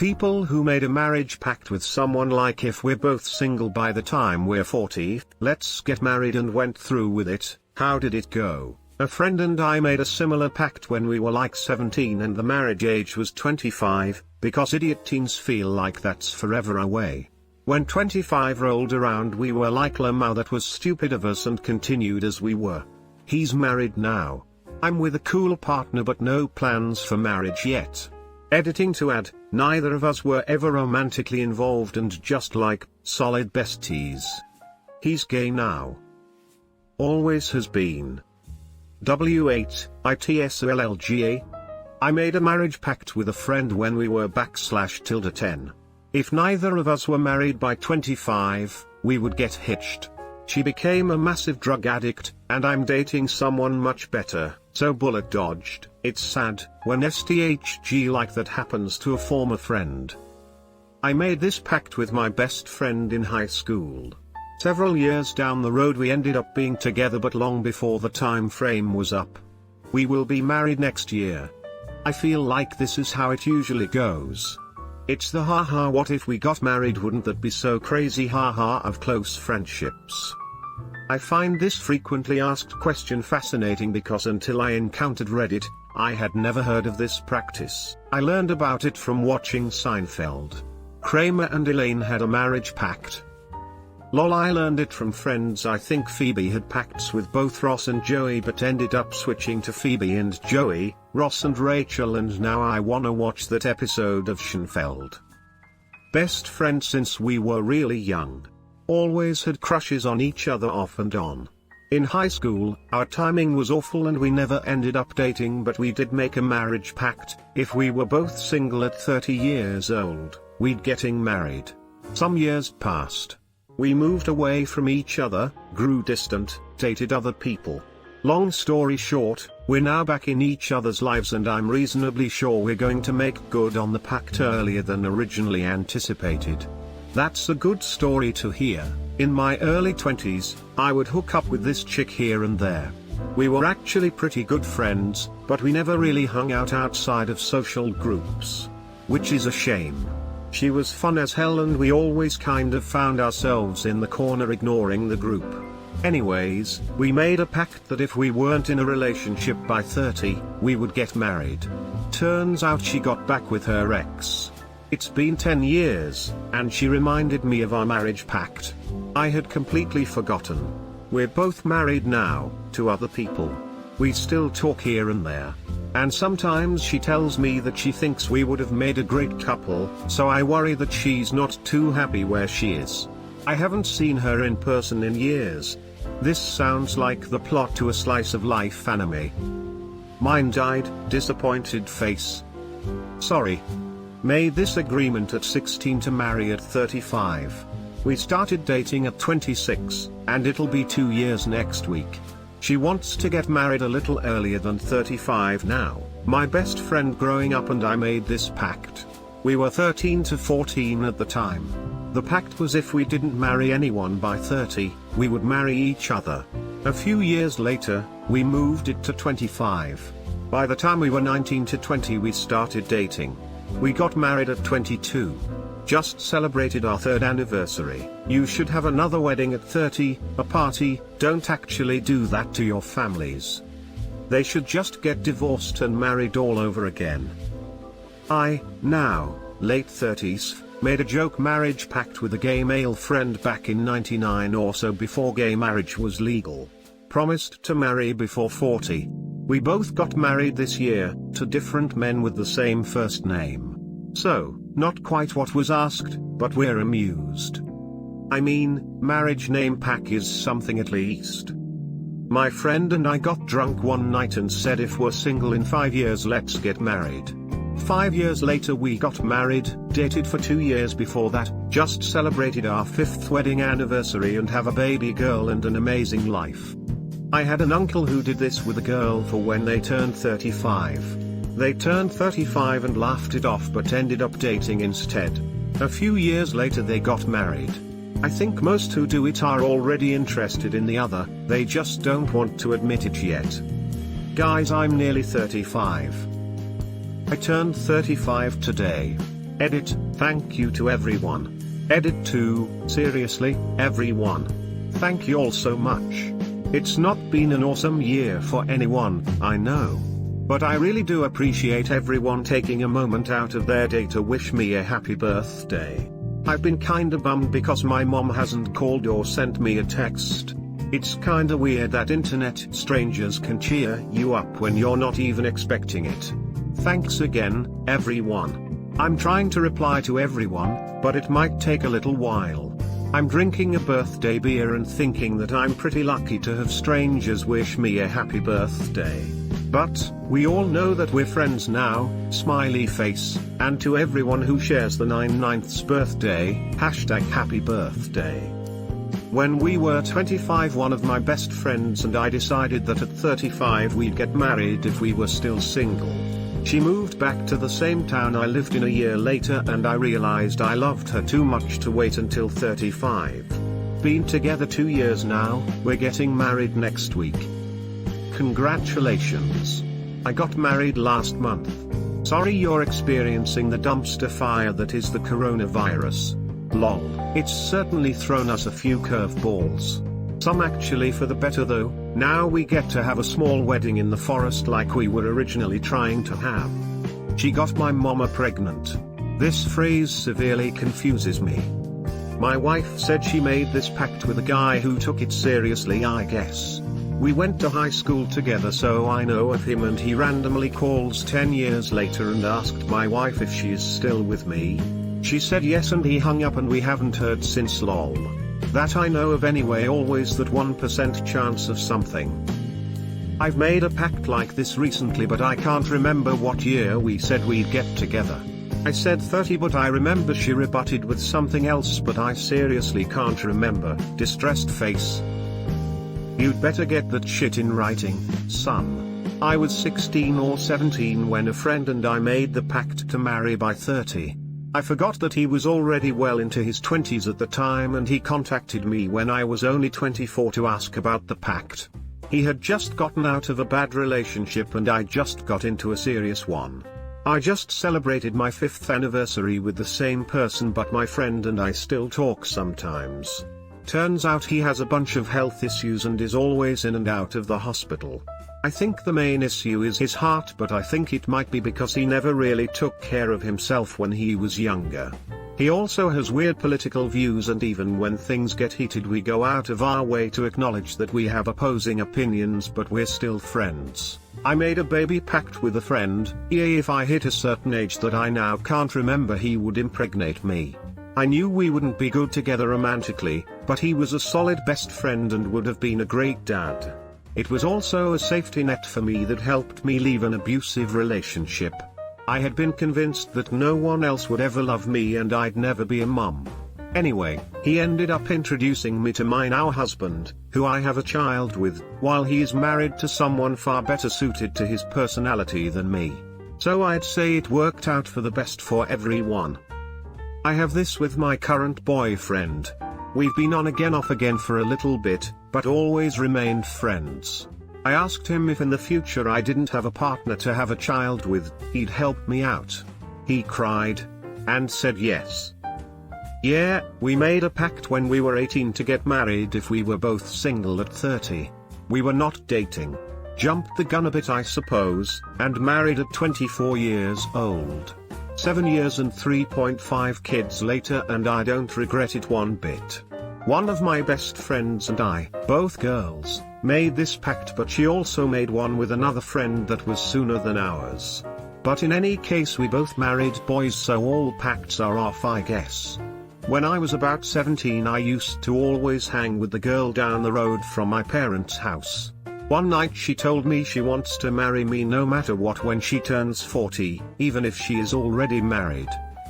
People who made a marriage pact with someone, like if we're both single by the time we're 40, let's get married, and went through with it. How did it go? A friend and I made a similar pact when we were like 17 and the marriage age was 25, because idiot teens feel like that's forever away. When 25 rolled around we were like, Lamau, that was stupid of us, and continued as we were. He's married now. I'm with a cool partner but no plans for marriage yet. Editing to add, neither of us were ever romantically involved and just like, solid besties. He's gay now. Always has been. W8ITSOLLGA. I made a marriage pact with a friend when we were /10. If neither of us were married by 25, we would get hitched. She became a massive drug addict, and I'm dating someone much better, so bullet dodged. It's sad when STHG like that happens to a former friend. I made this pact with my best friend in high school. Several years down the road we ended up being together, but long before the time frame was up. We will be married next year. I feel like this is how it usually goes. It's the haha what if we got married, wouldn't that be so crazy haha of close friendships. I find this frequently asked question fascinating because until I encountered Reddit, I had never heard of this practice. I learned about it from watching Seinfeld. Kramer and Elaine had a marriage pact. Lol, I learned it from friends. I think Phoebe had pacts with both Ross and Joey but ended up switching to Phoebe and Joey, Ross and Rachel, and now I wanna watch that episode of Seinfeld. Best friend since we were really young. Always had crushes on each other off and on. In high school, our timing was awful and we never ended up dating, but we did make a marriage pact. If we were both single at 30 years old, we'd getting married. Some years passed. We moved away from each other, grew distant, dated other people. Long story short, we're now back in each other's lives, and I'm reasonably sure we're going to make good on the pact earlier than originally anticipated. That's a good story to hear. In my early 20s, I would hook up with this chick here and there. We were actually pretty good friends, but we never really hung out outside of social groups. Which is a shame. She was fun as hell and we always kind of found ourselves in the corner ignoring the group. Anyways, we made a pact that if we weren't in a relationship by 30, we would get married. Turns out she got back with her ex. It's been 10 years, and she reminded me of our marriage pact. I had completely forgotten. We're both married now, to other people. We still talk here and there. And sometimes she tells me that she thinks we would have made a great couple, so I worry that she's not too happy where she is. I haven't seen her in person in years. This sounds like the plot to a slice of life anime. Mind-eyed, disappointed face. Sorry. Made this agreement at 16 to marry at 35. We started dating at 26, and it'll be 2 years next week. She wants to get married a little earlier than 35 now. My best friend growing up and I made this pact. We were 13 to 14 at the time. The pact was if we didn't marry anyone by 30, we would marry each other. A few years later, we moved it to 25. By the time we were 19 to 20 we started dating. We got married at 22. Just celebrated our 3rd anniversary. You should have another wedding at 30, a party. Don't actually do that to your families. They should just get divorced and married all over again. I, now, late 30s, made a joke marriage pact with a gay male friend back in '99 or so, before gay marriage was legal. Promised to marry before 40. We both got married this year, to different men with the same first name. So, not quite what was asked, but we're amused. I mean, marriage name pack is something at least. My friend and I got drunk one night and said if we're single in 5 years let's get married. 5 years later we got married, dated for 2 years before that, just celebrated our 5th wedding anniversary and have a baby girl and an amazing life. I had an uncle who did this with a girl for when they turned 35. They turned 35 and laughed it off but ended up dating instead. A few years later they got married. I think most who do it are already interested in the other, they just don't want to admit it yet. Guys, I'm nearly 35. I turned 35 today. Edit, thank you to everyone. Edit 2, seriously, everyone. Thank you all so much. It's not been an awesome year for anyone, I know. But I really do appreciate everyone taking a moment out of their day to wish me a happy birthday. I've been kinda bummed because my mom hasn't called or sent me a text. It's kinda weird that internet strangers can cheer you up when you're not even expecting it. Thanks again, everyone. I'm trying to reply to everyone, but it might take a little while. I'm drinking a birthday beer and thinking that I'm pretty lucky to have strangers wish me a happy birthday. But, we all know that we're friends now, smiley face, and to everyone who shares the 99th birthday, #happy birthday. When we were 25, one of my best friends and I decided that at 35 we'd get married if we were still single. She moved back to the same town I lived in a year later and I realized I loved her too much to wait until 35. Been together 2 years now, we're getting married next week. Congratulations. I got married last month. Sorry you're experiencing the dumpster fire that is the coronavirus. Lol, it's certainly thrown us a few curveballs. Some actually for the better though. Now we get to have a small wedding in the forest like we were originally trying to have. She got my mama pregnant. This phrase severely confuses me. My wife said she made this pact with a guy who took it seriously, I guess. We went to high school together, so I know of him, and he randomly calls 10 years later and asked my wife if she is still with me. She said yes and he hung up and we haven't heard since, lol. That I know of anyway, always that 1% chance of something. I've made a pact like this recently but I can't remember what year we said we'd get together. I said 30 but I remember she rebutted with something else but I seriously can't remember, distressed face. You'd better get that shit in writing, son. I was 16 or 17 when a friend and I made the pact to marry by 30. I forgot that he was already well into his 20s at the time and he contacted me when I was only 24 to ask about the pact. He had just gotten out of a bad relationship and I just got into a serious one. I just celebrated my 5th anniversary with the same person but my friend and I still talk sometimes. Turns out he has a bunch of health issues and is always in and out of the hospital. I think the main issue is his heart, but I think it might be because he never really took care of himself when he was younger. He also has weird political views and even when things get heated we go out of our way to acknowledge that we have opposing opinions but we're still friends. I made a baby pact with a friend, if I hit a certain age that I now can't remember he would impregnate me. I knew we wouldn't be good together romantically, but he was a solid best friend and would have been a great dad. It was also a safety net for me that helped me leave an abusive relationship. I had been convinced that no one else would ever love me and I'd never be a mum. Anyway, he ended up introducing me to my now husband, who I have a child with, while he is married to someone far better suited to his personality than me. So I'd say it worked out for the best for everyone. I have this with my current boyfriend. We've been on again off again for a little bit, but always remained friends. I asked him if in the future I didn't have a partner to have a child with, he'd help me out. He cried and said yes. Yeah, we made a pact when we were 18 to get married if we were both single at 30. We were not dating. Jumped the gun a bit I suppose, and married at 24 years old. 7 years and 3.5 kids later and I don't regret it one bit. One of my best friends and I, both girls, made this pact but she also made one with another friend that was sooner than ours. But in any case we both married boys so all pacts are off I guess. When I was about 17 I used to always hang with the girl down the road from my parents' house. One night she told me she wants to marry me no matter what when she turns 40, even if she is already married.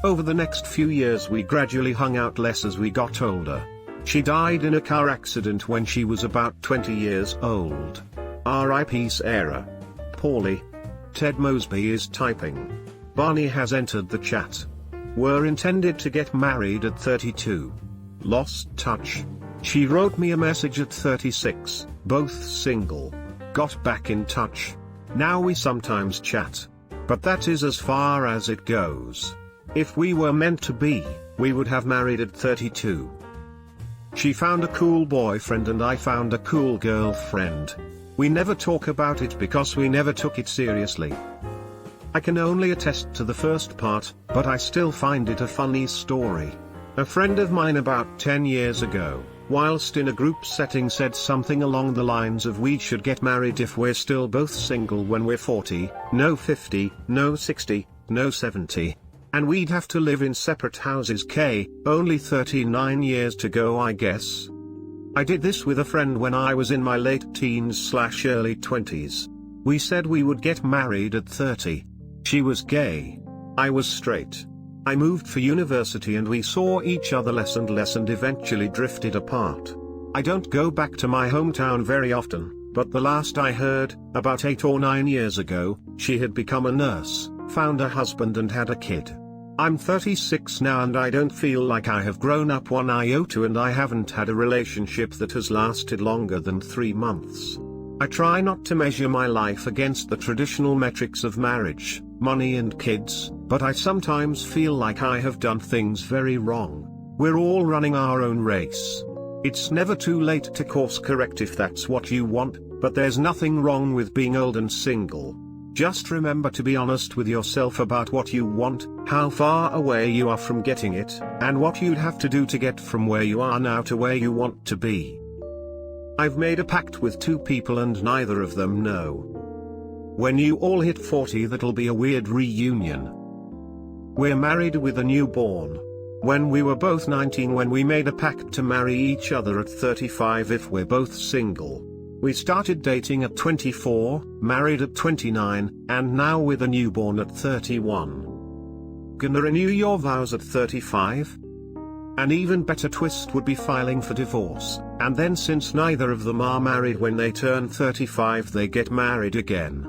Over the next few years we gradually hung out less as we got older. She died in a car accident when she was about 20 years old. R.I.P. Sarah. Paulie. Ted Mosby is typing. Barney has entered the chat. Were intended to get married at 32. Lost touch. She wrote me a message at 36, both single. Got back in touch. Now we sometimes chat. But that is as far as it goes. If we were meant to be, we would have married at 32. She found a cool boyfriend and I found a cool girlfriend. We never talk about it because we never took it seriously. I can only attest to the first part, but I still find it a funny story. A friend of mine about 10 years ago, whilst in a group setting, said something along the lines of we should get married if we're still both single when we're 40, no 50, no 60, no 70. And we'd have to live in separate houses. Only 39 years to go, I guess. I did this with a friend when I was in my late teens/early 20s. We said we would get married at 30. She was gay. I was straight. I moved for university and we saw each other less and less and eventually drifted apart. I don't go back to my hometown very often, but the last I heard, about 8 or 9 years ago, she had become a nurse, found a husband and had a kid. I'm 36 now and I don't feel like I have grown up one iota, and I haven't had a relationship that has lasted longer than 3 months. I try not to measure my life against the traditional metrics of marriage, money and kids, but I sometimes feel like I have done things very wrong. We're all running our own race. It's never too late to course correct if that's what you want, but there's nothing wrong with being old and single. Just remember to be honest with yourself about what you want, how far away you are from getting it, and what you'd have to do to get from where you are now to where you want to be. I've made a pact with 2 people and neither of them know. When you all hit 40, that'll be a weird reunion. We're married with a newborn. When we were both 19 when we made a pact to marry each other at 35 if we're both single. We started dating at 24, married at 29, and now with a newborn at 31. Gonna renew your vows at 35? An even better twist would be filing for divorce, and then since neither of them are married when they turn 35 they get married again.